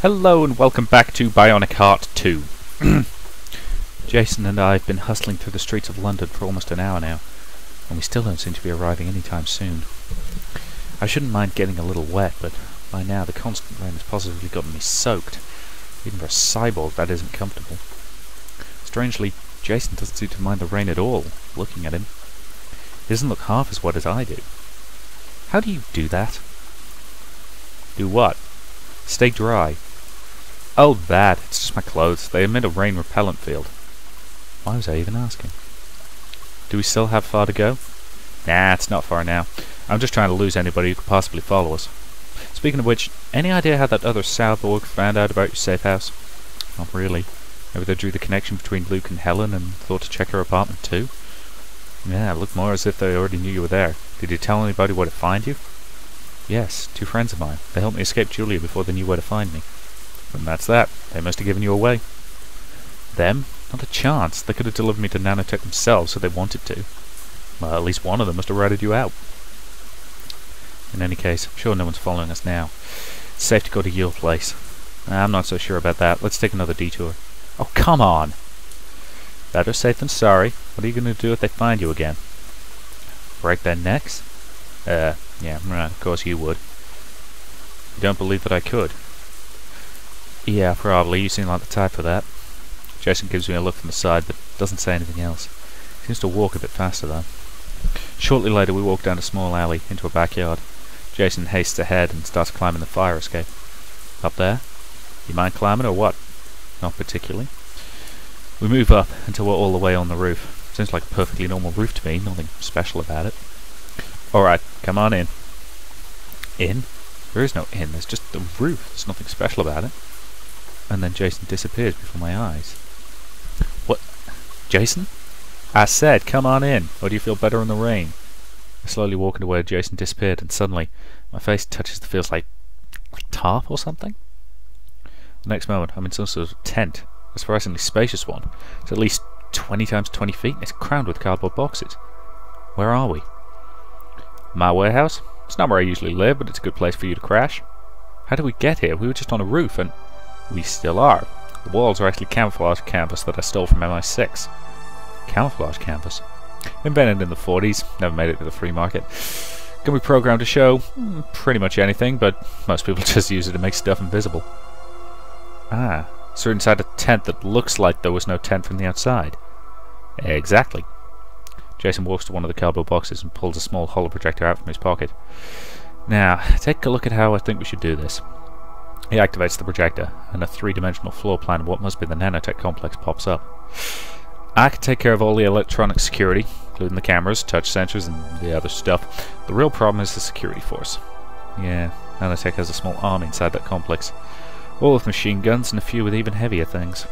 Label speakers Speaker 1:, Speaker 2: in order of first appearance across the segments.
Speaker 1: Hello and welcome back to Bionic Heart 2. Jason and I have been hustling through the streets of London for almost an hour now, and we still don't seem to be arriving anytime soon. I shouldn't mind getting a little wet, but by now the constant rain has positively gotten me soaked. Even for a cyborg, that isn't comfortable. Strangely, Jason doesn't seem to mind the rain at all, looking at him. He doesn't look half as wet as I do. How do you do that? Do what? Stay dry. Oh, that. It's just my clothes. They emit a rain repellent field. Why was I even asking? Do we still have far to go? Nah, it's not far now. I'm just trying to lose anybody who could possibly follow us. Speaking of which, any idea how that other cyborg found out about your safe house? Not really. Maybe they drew the connection between Luke and Helen and thought to check her apartment too? Yeah, it looked more as if they already knew you were there. Did you tell anybody where to find you? Yes, two friends of mine. They helped me escape Julia before they knew where to find me. And that's that. They must have given you away. Them? Not a chance. They could have delivered me to Nanotech themselves if they wanted to. Well, at least one of them must have ratted you out. In any case, I'm sure no one's following us now. It's safe to go to your place. I'm not so sure about that. Let's take another detour. Oh, come on! Better safe than sorry. What are you going to do if they find you again? Break their necks? Yeah, of course you would. You don't believe that I could? Yeah, probably. You seem like the type for that. Jason gives me a look from the side, but doesn't say anything else. Seems to walk a bit faster, though. Shortly later, we walk down a small alley into a backyard. Jason hastes ahead and starts climbing the fire escape. Up there? You mind climbing or what? Not particularly. We move up until we're all the way on the roof. Seems like a perfectly normal roof to me, nothing special about it. Alright, come on in. In? There is no in, there's just the roof. There's nothing special about it. And then Jason disappears before my eyes. What? Jason? I said, come on in. Or do you feel better in the rain? I slowly walk into where Jason disappeared, and suddenly my face touches the feels like tarp or something. The next moment, I'm in some sort of tent. A surprisingly spacious one. It's at least 20 times 20 feet, and it's crammed with cardboard boxes. Where are we? My warehouse? It's not where I usually live, but it's a good place for you to crash. How did we get here? We were just on a roof, and we still are. The walls are actually camouflage canvas that I stole from MI6. Camouflage canvas? Invented in the 40s, never made it to the free market. Can be programmed to show pretty much anything, but most people just use it to make stuff invisible. Ah, so we're inside a tent that looks like there was no tent from the outside. Exactly. Jason walks to one of the cardboard boxes and pulls a small holo projector out from his pocket. Now, take a look at how I think we should do this. He activates the projector, and a three-dimensional floor plan of what must be the Nanotech complex pops up. I can take care of all the electronic security, including the cameras, touch sensors, and the other stuff. The real problem is the security force. Yeah, Nanotech has a small army inside that complex. All with machine guns and a few with even heavier things.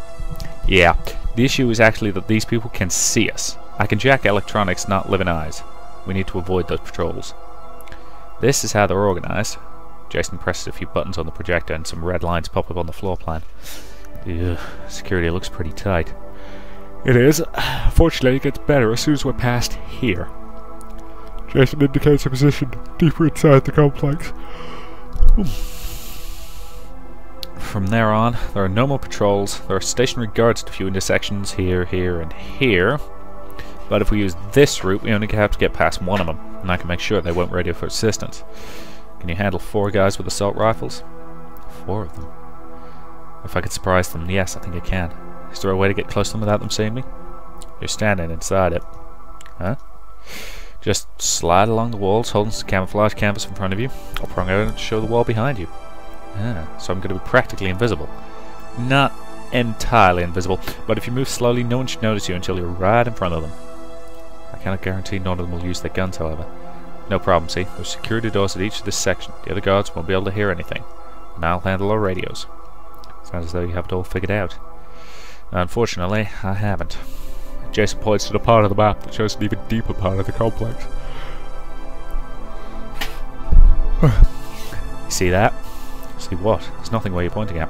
Speaker 1: Yeah, the issue is actually that these people can see us. I can jack electronics, not living eyes. We need to avoid those patrols. This is how they're organized. Jason presses a few buttons on the projector and some red lines pop up on the floor plan. Ugh, security looks pretty tight. It is. Fortunately, it gets better as soon as we're past here. Jason indicates a position deeper inside the complex. From there on, there are no more patrols. There are stationary guards at a few intersections here, here, and here. But if we use this route, we only have to get past one of them, and I can make sure they won't radio for assistance. Can you handle 4 guys with assault rifles? 4 of them. If I could surprise them, yes, I think I can. Is there a way to get close to them without them seeing me? You're standing inside it. Huh? Just slide along the walls, holding some camouflage canvas in front of you. I'll prong out and show the wall behind you. Ah, so I'm going to be practically invisible. Not entirely invisible, but if you move slowly, no one should notice you until you're right in front of them. I cannot guarantee none of them will use their guns, however. No problem, see? There's security doors at each of this section. The other guards won't be able to hear anything. And I'll handle our radios. Sounds as though you have it all figured out. Unfortunately, I haven't. Jason points to the part of the map that shows an even deeper part of the complex. You see that? See what? There's nothing where you're pointing at.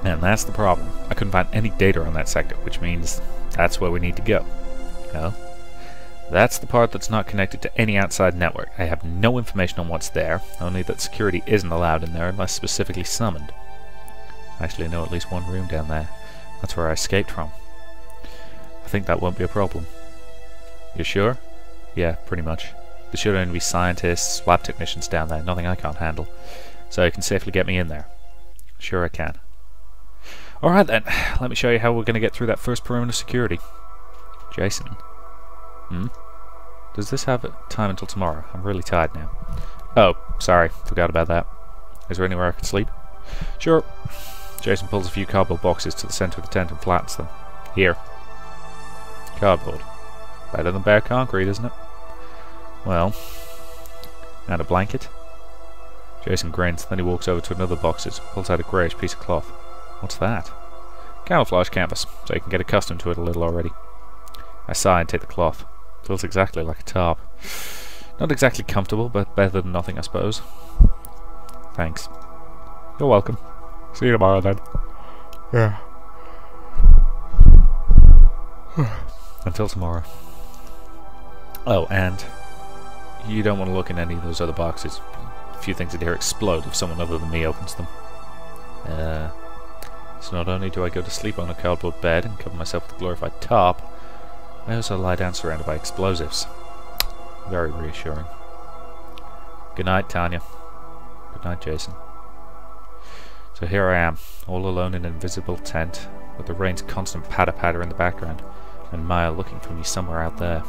Speaker 1: And that's the problem. I couldn't find any data on that sector, which means that's where we need to go. Oh? That's the part that's not connected to any outside network. I have no information on what's there, only that security isn't allowed in there unless specifically summoned. Actually, I know at least one room down there. That's where I escaped from. I think that won't be a problem. You sure? Yeah, pretty much. There should only be scientists, lab technicians down there, nothing I can't handle. So you can safely get me in there. Sure I can. Alright then, let me show you how we're going to get through that first perimeter of security. Jason? Does this have time until tomorrow? I'm really tired now. Oh, sorry, forgot about that. Is there anywhere I can sleep? Sure. Jason pulls a few cardboard boxes to the centre of the tent and flattens them. Here. Cardboard. Better than bare concrete, isn't it? Well, and a blanket? Jason grins, then he walks over to another boxes, pulls out a greyish piece of cloth. What's that? Camouflage canvas, so you can get accustomed to it a little already. I sigh and take the cloth. Feels exactly like a tarp. Not exactly comfortable, but better than nothing, I suppose. Thanks. You're welcome. See you tomorrow then. Yeah. Until tomorrow. Oh, and you don't want to look in any of those other boxes. A few things in here explode if someone other than me opens them. So not only do I go to sleep on a cardboard bed and cover myself with a glorified tarp, I also lie down surrounded by explosives. Very reassuring. Good night, Tanya. Good night, Jason. So here I am, all alone in an invisible tent, with the rain's constant patter-patter in the background, and Maya looking for me somewhere out there.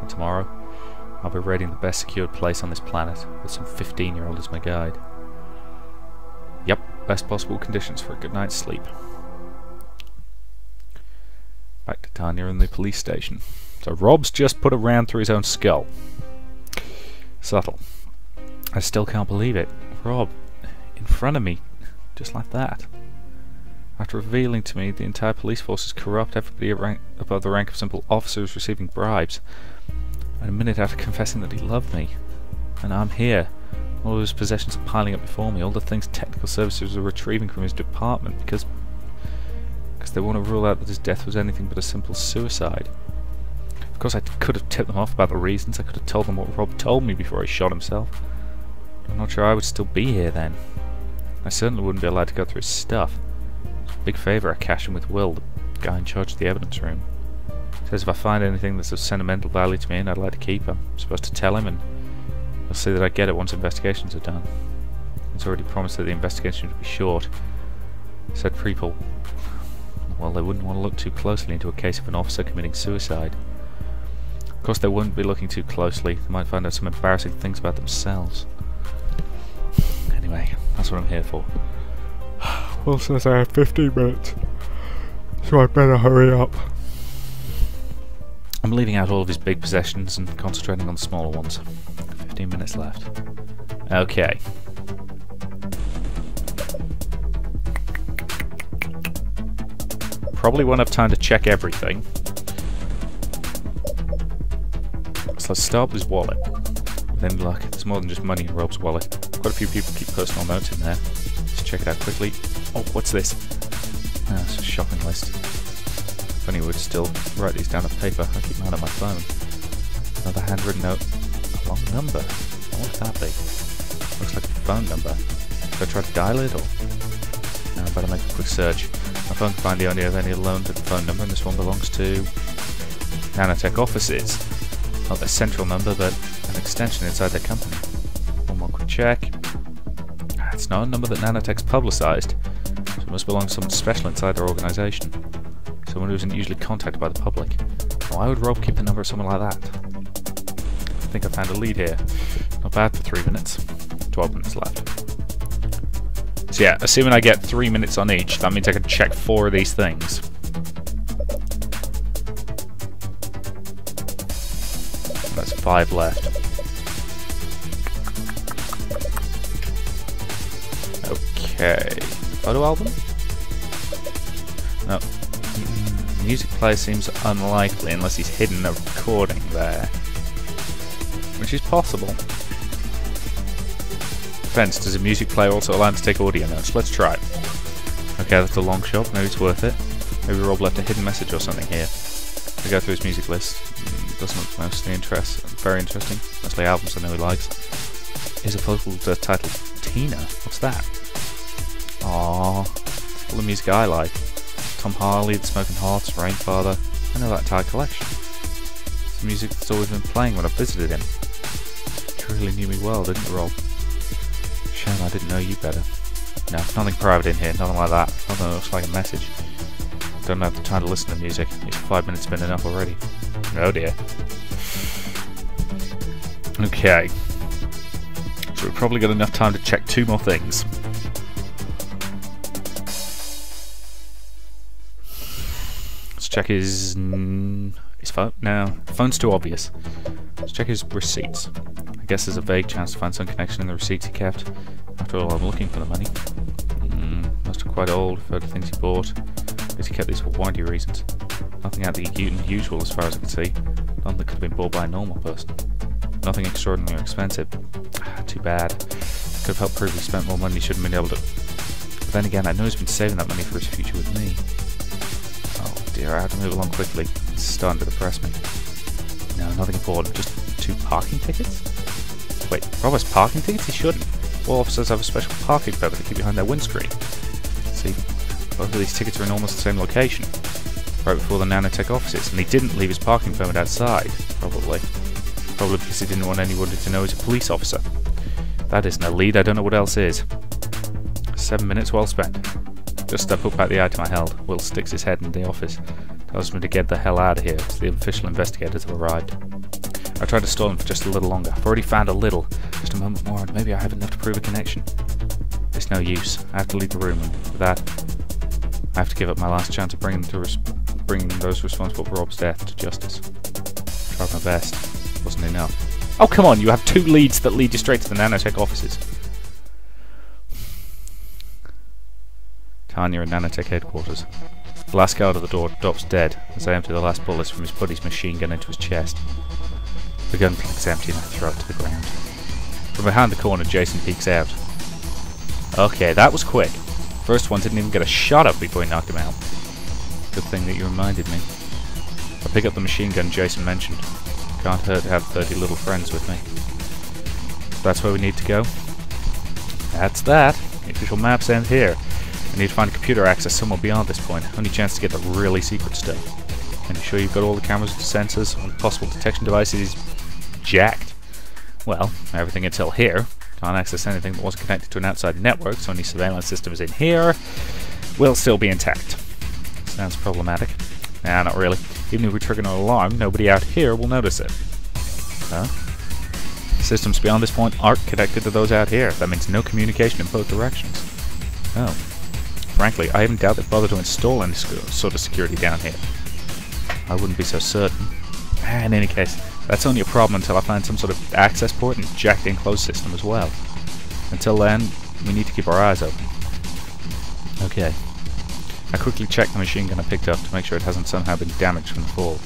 Speaker 1: And tomorrow, I'll be raiding the best secured place on this planet, with some 15-year-old as my guide. Yep, best possible conditions for a good night's sleep. Back to Tanya in the police station. So Rob's just put a round through his own skull. Subtle. I still can't believe it. Rob, in front of me, just like that. After revealing to me the entire police force is corrupt, everybody above the rank of simple officers receiving bribes, and a minute after confessing that he loved me. And I'm here. All of his possessions are piling up before me, all the things technical services are retrieving from his department because they want to rule out that his death was anything but a simple suicide. Of course I could have tipped them off about the reasons, I could have told them what Rob told me before he shot himself. I'm not sure I would still be here then. I certainly wouldn't be allowed to go through his stuff. It's a big favour I cashed in with Will, the guy in charge of the evidence room. He says if I find anything that's of sentimental value to me and I'd like to keep, I'm supposed to tell him, and he'll say that I get it once investigations are done. He's already promised that the investigation would be short. Said people, well, they wouldn't want to look too closely into a case of an officer committing suicide. Of course they wouldn't be looking too closely, they might find out some embarrassing things about themselves. Anyway, that's what I'm here for. Will says I have 15 minutes, so I'd better hurry up. I'm leaving out all of his big possessions and concentrating on the smaller ones. 15 minutes left. Okay. Probably won't have time to check everything. So let's start with his wallet. With any luck, there's more than just money in Rob's wallet. Quite a few people keep personal notes in there. Let's check it out quickly. Oh, what's this? Ah, it's a shopping list. If only would still write these down on paper. I keep mine on my phone. Another handwritten note. A long number. What would that be? Looks like a phone number. Should I try to dial it, or...? No, I better make a quick search. My phone can find the only of any alone to the phone number, and this one belongs to... Nanotech offices. Not their central number, but an extension inside their company. One more quick check. It's not a number that Nanotech's publicised, so it must belong to someone special inside their organisation. Someone who isn't usually contacted by the public. Why would Rob keep the number of someone like that? I think I found a lead here. Not bad for 3 minutes. 12 minutes left. So yeah, assuming I get 3 minutes on each, that means I can check 4 of these things. That's 5 left. Okay. Photo album? No. Music player seems unlikely unless he's hidden a recording there. Which is possible. Depends, does a music player also allow him to take audio notes? Let's try it. Okay, that's a long shot, maybe it's worth it. Maybe Rob left a hidden message or something here. We go through his music list. Doesn't look mostly very interesting. Mostly albums I know he likes. Here's a photo titled Tina. What's that? Aww. music I like. Tom Harley, The Smoking Hearts, Rainfather, I know that entire collection. It's the music that's always been playing when I've visited him. You really knew me well, didn't you, Rob? Shame I didn't know you better. No, nothing private in here, nothing like that. Nothing that looks like a message. Don't have the time to listen to music. It's 5 minutes been enough already. Oh dear. Okay. So we've probably got enough time to check 2 more things. Let's check his phone. No, the phone's too obvious. Let's check his receipts. I guess there's a vague chance to find some connection in the receipts he kept. After all, I'm looking for the money. Must have quite old, referred to things he bought. Guess he kept these for warranty reasons. Nothing out of the unusual as far as I can see. Nothing that could have been bought by a normal person. Nothing extraordinarily expensive. Too bad. Could have helped prove he spent more money he shouldn't have been able to. But then again, I know he's been saving that money for his future with me. Oh dear, I have to move along quickly. It's starting to depress me. No, nothing important. Just 2 parking tickets? Wait, Rob has parking tickets? He shouldn't. All officers have a special parking permit to keep behind their windscreen. See, both of these tickets are in almost the same location. Right before the Nanotech offices, and he didn't leave his parking permit outside, probably. Probably because he didn't want anyone to know he's a police officer. That isn't a lead, I don't know what else is. 7 minutes well spent. Just step up out the item I held. Will sticks his head in the office. Tells me to get the hell out of here, as the official investigators have arrived. I tried to stall him for just a little longer. I've already found a little. Just a moment more, and maybe I have enough to prove a connection. It's no use. I have to leave the room, and with that, I have to give up my last chance of bringing those responsible for Rob's death to justice. Tried my best. Wasn't enough. Oh, come on! You have 2 leads that lead you straight to the Nanotech offices. Tanya and Nanotech headquarters. The last guard at the door drops dead as I empty the last bullets from his buddy's machine gun into his chest. The gun clicks empty and I throw it to the ground. From behind the corner, Jason peeks out. Okay, that was quick. First one didn't even get a shot up before he knocked him out. Good thing that you reminded me. I pick up the machine gun Jason mentioned. Can't hurt to have 30 little friends with me. That's where we need to go. That's that. The official maps end here. I need to find computer access somewhere beyond this point. Only chance to get the really secret stuff. Are you sure you've got all the cameras, sensors, and possible detection devices jacked? Well, everything until here. Can't access anything that wasn't connected to an outside network, so any surveillance systems in here will still be intact. Sounds problematic. Nah, not really. Even if we trigger an alarm, nobody out here will notice it. Huh? Systems beyond this point aren't connected to those out here. That means no communication in both directions. Oh. Frankly, I even doubt they'd bother to install any sort of security down here. I wouldn't be so certain. In any case, that's only a problem until I find some sort of access port and jacked in closed system as well. Until then, we need to keep our eyes open. Okay. I quickly check the machine gun I picked up to make sure it hasn't somehow been damaged from the fall.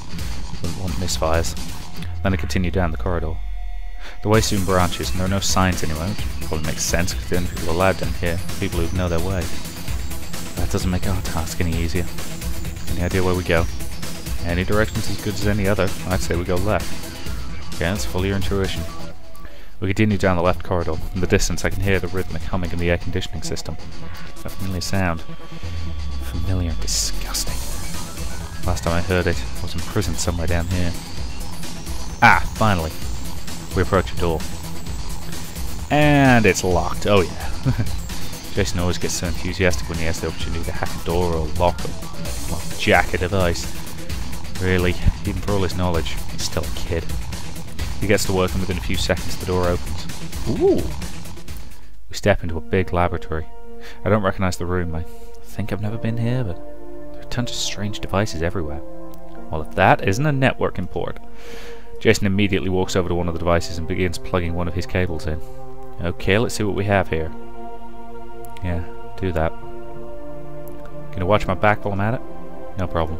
Speaker 1: Wouldn't want misfires. Then I continue down the corridor. The way soon branches, and there are no signs anywhere, which probably makes sense because the only people allowed down here are people who know their way. That doesn't make our task any easier. Any idea where we go? Any direction's as good as any other. I'd say we go left. Okay, let's follow your intuition. We continue down the left corridor. In the distance I can hear the rhythmic humming in the air conditioning system. A familiar sound. Familiar and disgusting. Last time I heard it, I was imprisoned somewhere down here. Ah, finally. We approach a door. And it's locked. Oh yeah. Jason always gets so enthusiastic when he has the opportunity to hack a door or lock or jack a device. Really, even for all his knowledge, he's still a kid. He gets to work and within a few seconds the door opens. Ooh! We step into a big laboratory. I don't recognize the room. I think I've never been here, but there are tons of strange devices everywhere. Well, if that isn't a networking port. Jason immediately walks over to one of the devices and begins plugging one of his cables in. Okay, let's see what we have here. Yeah, do that. Gonna watch my back while I'm at it? No problem.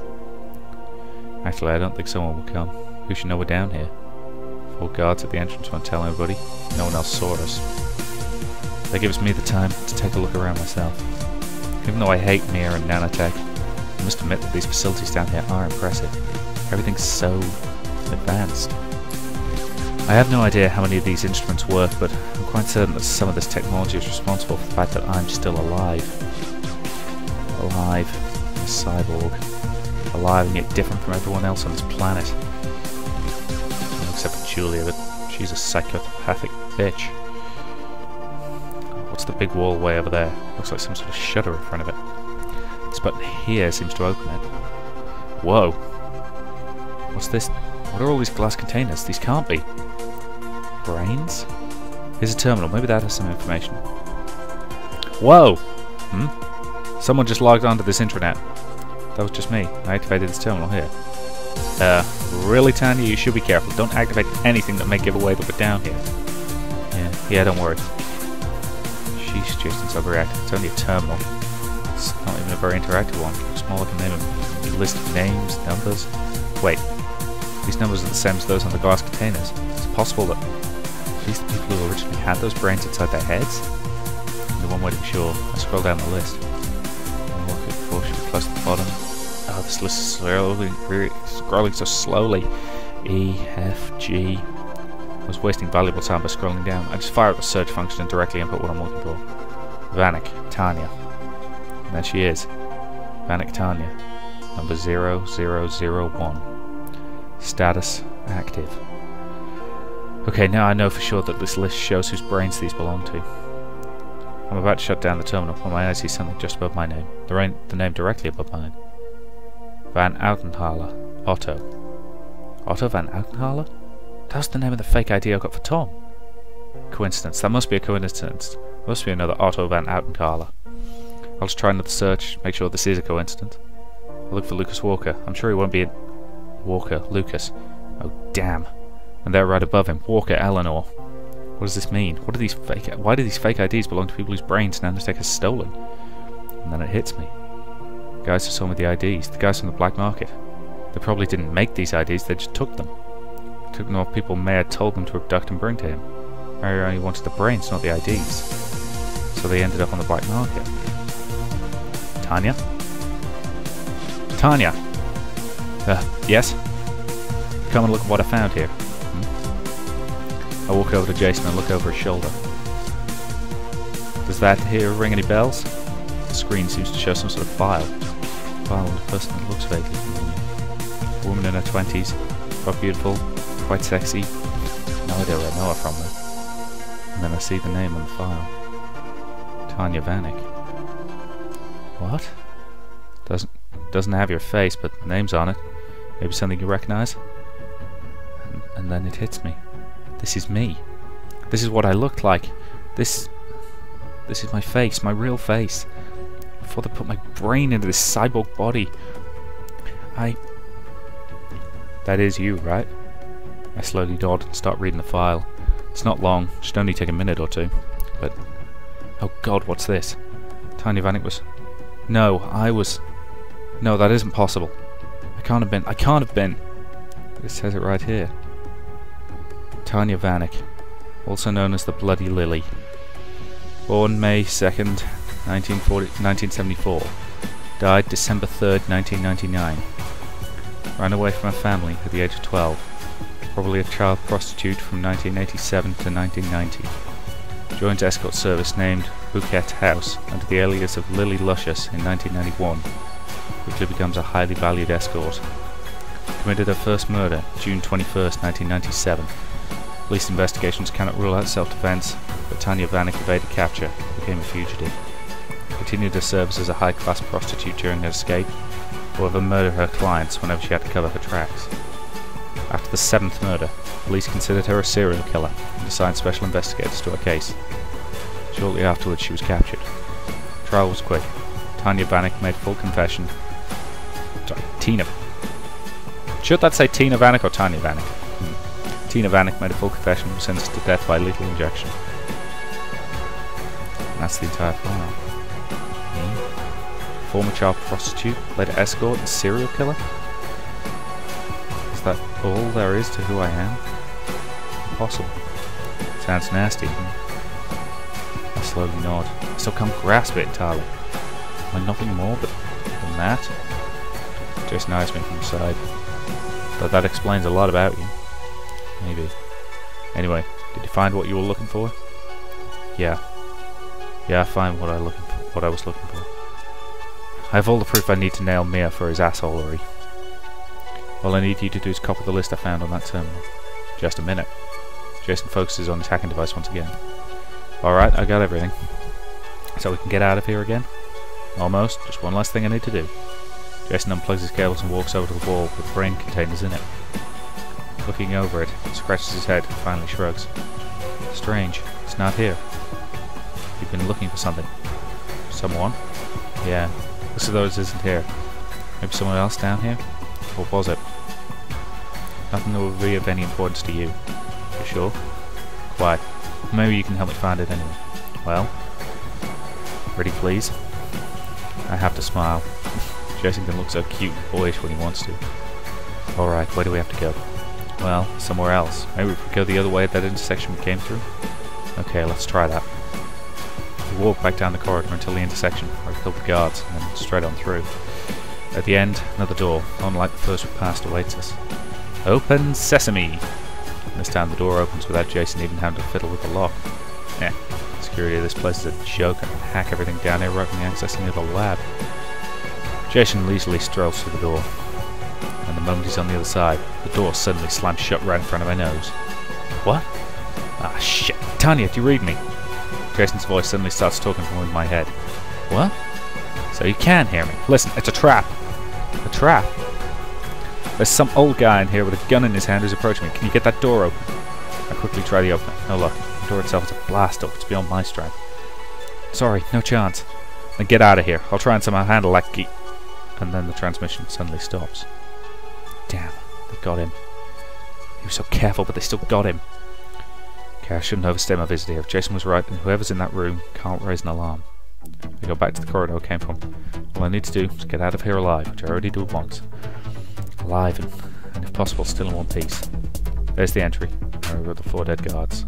Speaker 1: Actually, I don't think someone will come. Who should know we're down here? 4 guards at the entrance won't tell anybody. No one else saw us. That gives me the time to take a look around myself. Even though I hate Mir and Nanotech, I must admit that these facilities down here are impressive. Everything's so advanced. I have no idea how many of these instruments work, but I'm quite certain that some of this technology is responsible for the fact that I'm still alive. cyborg. Alive and yet different from everyone else on this planet. Except for Julia, but she's a psychopathic bitch. What's the big wall way over there? Looks like some sort of shutter in front of it. This button here seems to open it. Whoa! What's this? What are all these glass containers? These can't be brains? Here's a terminal. Maybe that has some information. Whoa! Someone just logged onto this intranet. That was just me. I activated this terminal here. Really, Tanya? You should be careful. Don't activate anything that may give away that we're down here. Yeah, don't worry. Sheesh, Jason's overreacting. It's only a terminal. It's not even a very interactive one. It's more like a name of a list of names, numbers. Wait. These numbers are the same as those on the glass containers. It's possible that these are the people who originally had those brains inside their heads? The one way to be sure. I scroll down the list. Close to the bottom. Oh, this list is scrolling so slowly. E, F, G. I was wasting valuable time by scrolling down. I just fire up the search function and directly input what I'm looking for. Vanek, Tanya. And there she is. Vanek Tanya. Number 0001. Status active. Okay, now I know for sure that this list shows whose brains these belong to. I'm about to shut down the terminal when my eyes see something just above my name. The name directly above mine. Van Outenhaler. Otto. Otto Van Outenhaler? That was the name of the fake ID I got for Tom. Coincidence. That must be a coincidence. There must be another Otto Van Outenhaler. I'll just try another search, make sure this is a coincidence. I'll look for Lucas Walker. I'm sure he won't be in... Walker. Lucas. Oh, damn. And there right above him. Walker Eleanor. What does this mean? What are these fake... Why do these fake IDs belong to people whose brains Nanotech has stolen? And then it hits me. The guys who sold me the IDs. The guys from the black market. They probably didn't make these IDs, they just took them. Took them off people May had told them to abduct and bring to him. Mary only wanted the brains, not the IDs. So they ended up on the black market. Tanya? Tanya! Yes? Come and look at what I found here. I walk over to Jason and look over his shoulder. Does that here ring any bells? The screen seems to show some sort of file. File on a person that looks vaguely familiar. A woman in her 20s, quite beautiful, quite sexy. No idea where I know her from though. And then I see the name on the file. Tanya Vanek. What? Doesn't have your face, but the name's on it. Maybe something you recognize? And then it hits me. This is me. This is what I looked like. This is my face, my real face. Before they put my brain into this cyborg body. That is you, right? I slowly nod and start reading the file. It's not long, should only take a minute or two. But... oh god, what's this? Tanya Vanek was... No, I was... No, that isn't possible. I can't have been. It says it right here. Tanya Vanek, also known as the Bloody Lily. Born May 2nd, 1974. Died December 3rd, 1999. Ran away from her family at the age of 12. Probably a child prostitute from 1987 to 1990. Joined escort service named Bouquet House under the alias of Lily Luscious in 1991. Quickly becomes a highly valued escort. Committed her first murder June 21st, 1997. Police investigations cannot rule out self-defense, but Tanya Vanek evaded capture and became a fugitive. Continued her service as a high-class prostitute during her escape, however murdered her clients whenever she had to cover her tracks. After the 7th murder, police considered her a serial killer and assigned special investigators to her case. Shortly afterwards she was captured. The trial was quick. Tanya Vanek made full confession. Sorry, Tina. Should that say Tina Vanek or Tanya Vanek? Tina Vanek made a full confession and was sentenced to death by lethal injection. And that's the entire file. Me? Former child prostitute, later escort and serial killer? Is that all there is to who I am? Impossible. Sounds nasty. I slowly nod. I still can't grasp it entirely. Am I nothing more than that? Jason eyes me from the side. But that explains a lot about you. Maybe. Anyway, did you find what you were looking for? Yeah. Yeah, I found what I was looking for. I have all the proof I need to nail Mia for his assholery. All I need you to do is copy the list I found on that terminal. Just a minute. Jason focuses on his hacking device once again. Alright, I got everything. So we can get out of here again? Almost. Just one last thing I need to do. Jason unplugs his cables and walks over to the wall with brain containers in it. Looking over it, he scratches his head and finally shrugs. Strange. It's not here. You've been looking for something. Someone? Yeah. Looks as though it isn't here. Maybe someone else down here? Or was it? Nothing that would be of any importance to you. You sure? Why? Maybe you can help me find it anyway. Well? Ready, please? I have to smile. Jason can look so cute and boyish when he wants to. Alright, where do we have to go? Well, somewhere else. Maybe we could go the other way at that intersection we came through? Okay, let's try that. We walk back down the corridor until the intersection, where we killed the guards, and then straight on through. At the end, another door, unlike the first we passed, awaits us. Open sesame! This time the door opens without Jason even having to fiddle with the lock. Security of this place is a joke. I can hack everything down here right from the access into the lab. Jason leisurely strolls through the door, and the moment he's on the other side, the door suddenly slams shut right in front of my nose. What? Ah, shit. Tanya, do you read me? Jason's voice suddenly starts talking from within my head. What? So you can hear me. Listen, it's a trap. A trap? There's some old guy in here with a gun in his hand who's approaching me. Can you get that door open? I quickly try the opener. No luck. The door itself is a blast up. It's beyond my strength. Sorry, no chance. Then get out of here. I'll try and somehow handle that key. And then the transmission suddenly stops. Damn, they got him. He was so careful, but they still got him. Okay, I shouldn't overstay my visit here. If Jason was right, then whoever's in that room can't raise an alarm. I go back to the corridor I came from. All I need to do is get out of here alive, which I already do once. Alive and if possible, still in one piece. There's the entry, where we were the 4 dead guards.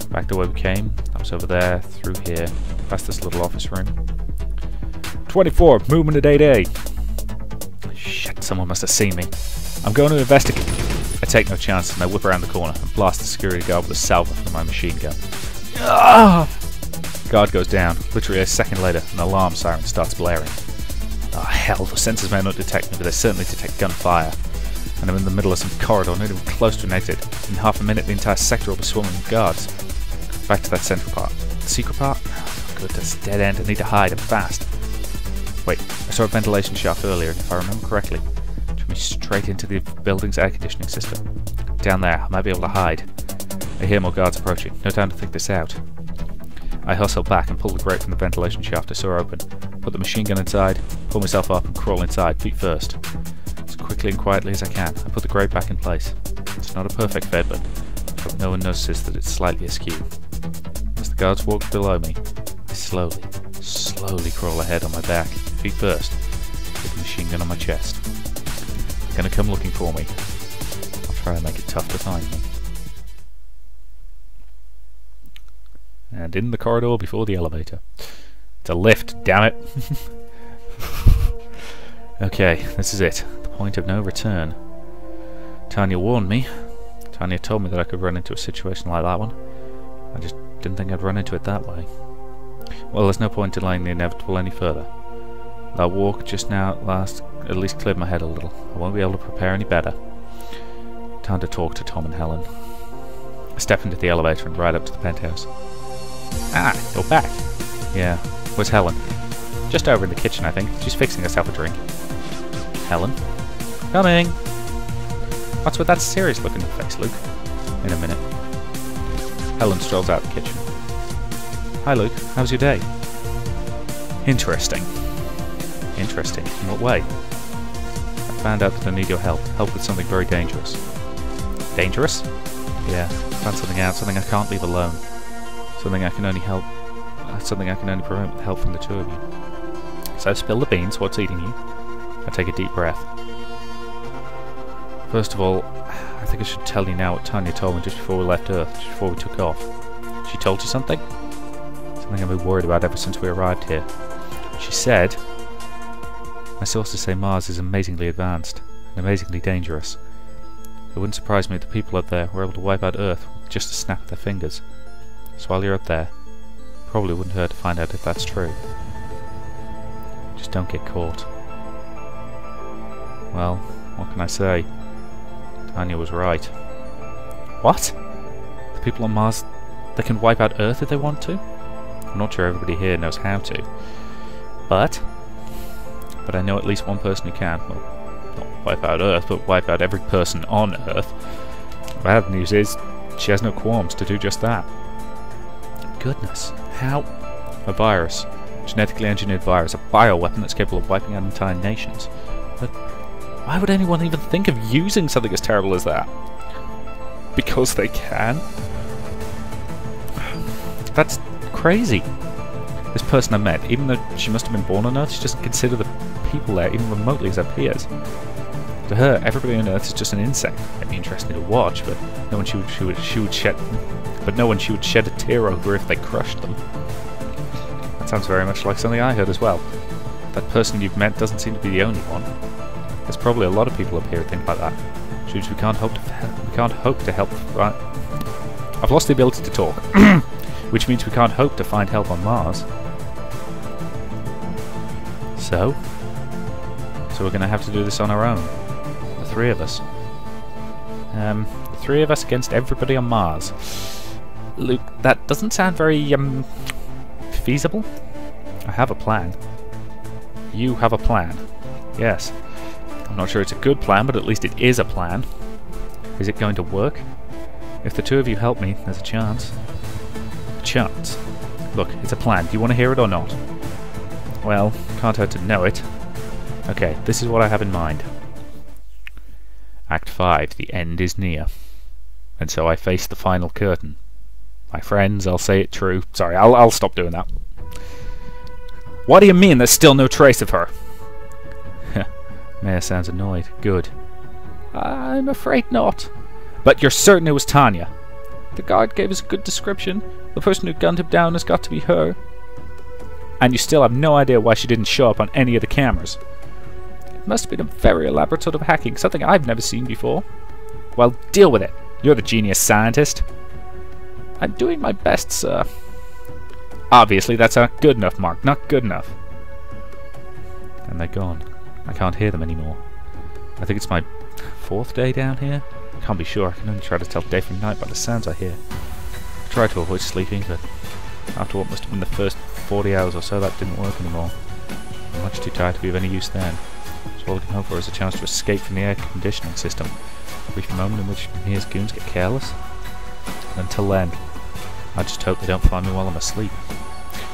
Speaker 1: Back the way we came, that was over there, through here, past this little office room. 24, movement at 8A! Shit, someone must have seen me. I'm going to investigate. I take no chances and I whip around the corner and blast the security guard with a salvo from my machine gun. Ah! Guard goes down. Literally a second later, an alarm siren starts blaring. Oh hell, the sensors may not detect me, but they certainly detect gunfire. And I'm in the middle of some corridor, not even close to an exit. In half a minute, the entire sector will be swarming with guards. Back to that central part. The secret part? Oh, good, that's a dead end. I need to hide, and fast. Wait, I saw a ventilation shaft earlier, and if I remember correctly, it took me straight into the building's air conditioning system. Down there, I might be able to hide. I hear more guards approaching. No time to think this out. I hustle back and pull the grate from the ventilation shaft I saw open, put the machine gun inside, pull myself up and crawl inside, feet first. As quickly and quietly as I can, I put the grate back in place. It's not a perfect fit, but I hope no one notices that it's slightly askew. As the guards walk below me, I slowly crawl ahead on my back, feet first, with the machine gun on my chest. They're gonna come looking for me. I'll try and make it tough to find me. And in the corridor before the elevator. It's a lift, damn it! Okay, this is it. The point of no return. Tanya warned me. Tanya told me that I could run into a situation like that one. I just didn't think I'd run into it that way. Well, there's no point delaying the inevitable any further. That walk just now at least cleared my head a little. I won't be able to prepare any better. Time to talk to Tom and Helen. I step into the elevator and ride up to the penthouse. Ah, you're back. Yeah, where's Helen? Just over in the kitchen, I think. She's fixing herself a drink. Helen? Coming! What's with that serious look in your face, Luke? In a minute. Helen strolls out the kitchen. Hi, Luke. How's your day? Interesting. Interesting? In what way? I found out that I need your help. Help with something very dangerous. Dangerous? Yeah, I found something out. Something I can't leave alone. Something I can only prevent with help from the two of you. So spill the beans, what's eating you? I take a deep breath. First of all, I think I should tell you now what Tanya told me just before we left Earth, just before we took off. She told you something? Something I've been worried about ever since we arrived here. She said, my sources say Mars is amazingly advanced and amazingly dangerous. It wouldn't surprise me if the people up there were able to wipe out Earth with just a snap of their fingers. So while you're up there, probably wouldn't hurt to find out if that's true. Just don't get caught. Well, what can I say? Tanya was right. What? The people on Mars, they can wipe out Earth if they want to? I'm not sure everybody here knows how to. But I know at least one person who can. Well, not wipe out Earth, but wipe out every person on Earth. The bad news is, she has no qualms to do just that. Goodness, how? A virus. Genetically engineered virus. A bioweapon that's capable of wiping out entire nations. But why would anyone even think of using something as terrible as that? Because they can? That's crazy. This person I met, even though she must have been born on Earth, she doesn't consider the people there even remotely as her peers. To her, everybody on Earth is just an insect. It'd be interesting to watch, but no one she would shed a tear over if they crushed them. That sounds very much like something I heard as well. That person you've met doesn't seem to be the only one. There's probably a lot of people up here who think like that. Which we can't hope to help. I've lost the ability to talk. Which means we can't hope to find help on Mars. So we're going to have to do this on our own. The three of us. The three of us against everybody on Mars. Luke, that doesn't sound very, feasible. I have a plan. You have a plan. Yes. I'm not sure it's a good plan, but at least it is a plan. Is it going to work? If the two of you help me, there's a chance. A chance? Look, it's a plan. Do you want to hear it or not? Well, can't hurt to know it. Okay, this is what I have in mind. Act 5, the end is near. And so I face the final curtain. My friends, I'll say it true. Sorry, I'll stop doing that. What do you mean there's still no trace of her? Maya sounds annoyed. Good. I'm afraid not. But you're certain it was Tanya? The guard gave us a good description. The person who gunned him down has got to be her. And you still have no idea why she didn't show up on any of the cameras. It must have been a very elaborate sort of hacking, something I've never seen before. Well, deal with it. You're the genius scientist. I'm doing my best, sir. Obviously, that's not good enough, Mark. Not good enough. And they're gone. I can't hear them anymore. I think it's my 4th day down here. I can't be sure. I can only try to tell day from night by the sounds I hear. I try to avoid sleeping, but after what must have been the first 40 hours or so, that didn't work anymore. I'm much too tired to be of any use then. So all I can hope for is a chance to escape from the air conditioning system. A brief moment in which Mia's goons get careless. And until then, I just hope they don't find me while I'm asleep.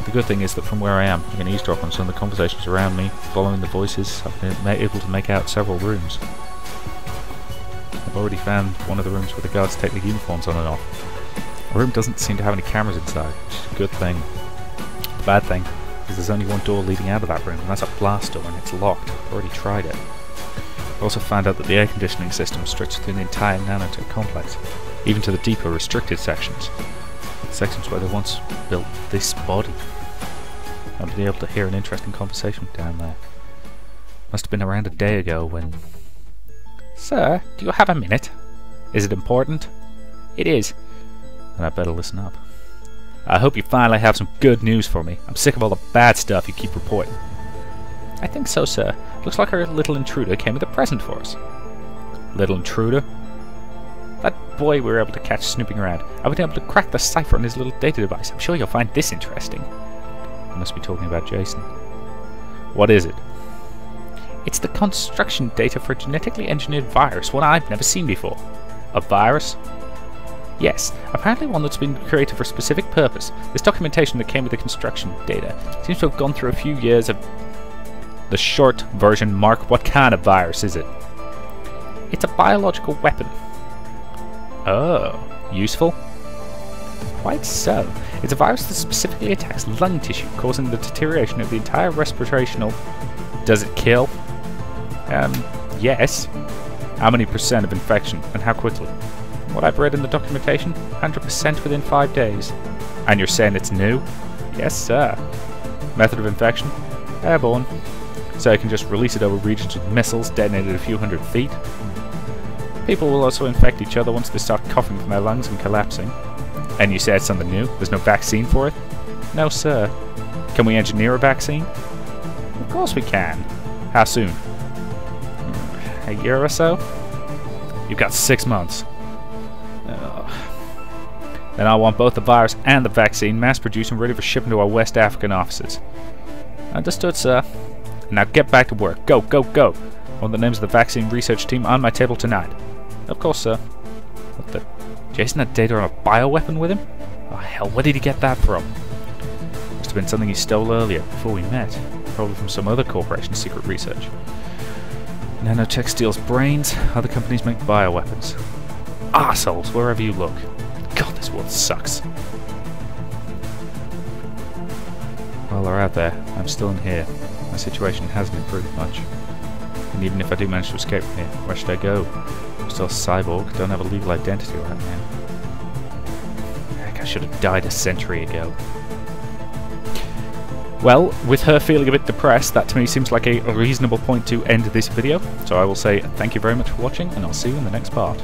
Speaker 1: The good thing is that from where I am, I can eavesdrop on some of the conversations around me. Following the voices, I've been able to make out several rooms. I've already found one of the rooms where the guards take their uniforms on and off. The room doesn't seem to have any cameras inside, which is a good thing. The bad thing is there's only one door leading out of that room, and that's a blast door, and it's locked. I've already tried it. I also found out that the air conditioning system stretches through the entire Nanotech complex, even to the deeper restricted sections. Sections where they once built this body. I've been able to hear an interesting conversation down there. Must have been around a day ago when... Sir, do you have a minute? Is it important? It is. Then I'd better listen up. I hope you finally have some good news for me. I'm sick of all the bad stuff you keep reporting. I think so, sir. Looks like our little intruder came with a present for us. Little intruder? That boy we were able to catch snooping around. I've been able to crack the cipher on his little data device. I'm sure you'll find this interesting. You must be talking about Jason. What is it? It's the construction data for a genetically engineered virus, one I've never seen before. A virus? Yes, apparently one that's been created for a specific purpose. This documentation that came with the construction data seems to have gone through a few years of... The short version, Mark, what kind of virus is it? It's a biological weapon. Oh, useful? Quite so. It's a virus that specifically attacks lung tissue, causing the deterioration of the entire respirational... Does it kill? Yes. How many % of infection, and how quickly? What I've read in the documentation, 100% within 5 days. And you're saying it's new? Yes, sir. Method of infection? Airborne. So I can just release it over regions with missiles detonated a few hundred feet. People will also infect each other once they start coughing from their lungs and collapsing. And you said something new? There's no vaccine for it? No, sir. Can we engineer a vaccine? Of course we can. How soon? A year or so? You've got 6 months. Then I want both the virus and the vaccine mass-produced and ready for shipping to our West African offices. Understood, sir. Now get back to work. Go, go, go! I want the names of the vaccine research team on my table tonight. Of course, sir. What the... Jason had data on a bioweapon with him? Oh, hell, where did he get that from? Must have been something he stole earlier, before we met. Probably from some other corporation's secret research. Nanotech steals brains, other companies make bioweapons. Arseholes, wherever you look. God, this world sucks. While they're out there, I'm still in here. My situation hasn't improved much. And even if I do manage to escape from here, where should I go? I'm still a cyborg, don't have a legal identity right now. Heck, I should have died a century ago. Well, with her feeling a bit depressed, that to me seems like a reasonable point to end this video. So I will say thank you very much for watching, and I'll see you in the next part.